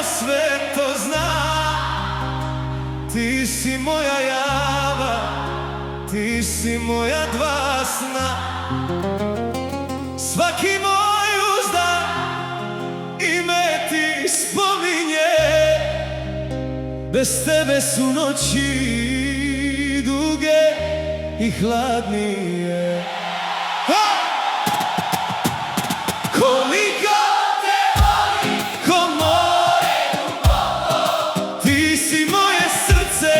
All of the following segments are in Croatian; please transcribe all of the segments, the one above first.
sve to zna. Ti si moja java, ti si moja dva sna. Svaki moj uzdah ime ti spominje. Bez tebe su noći duge i hladnije. Koliko te volim, ko more duboko. Ti si moje srce,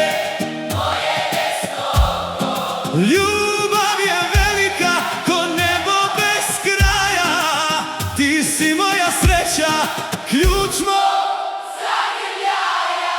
moje desno oko. Ljubav je velika ko nebo bez kraja. Ti si moja sreća, ključ moj zagrljaja.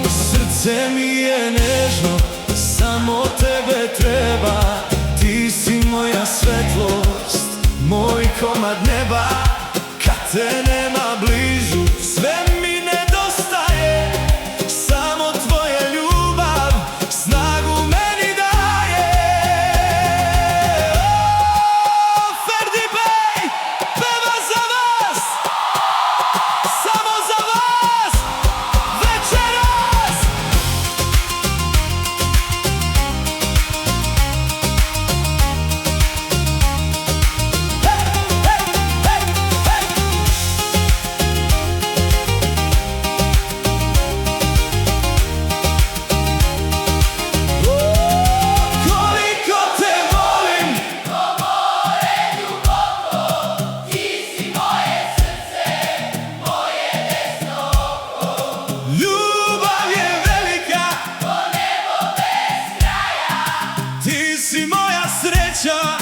Srce mi je nežno, samo tebe treba. Ti si moja svetlost, moj komad neba. Kad te nema blizu, sve mi nedostaje. Samo tvoja ljubav snagu meni daje. Ferdi Bey peva za vas, samo za vas večeras. Ti si moja sreća.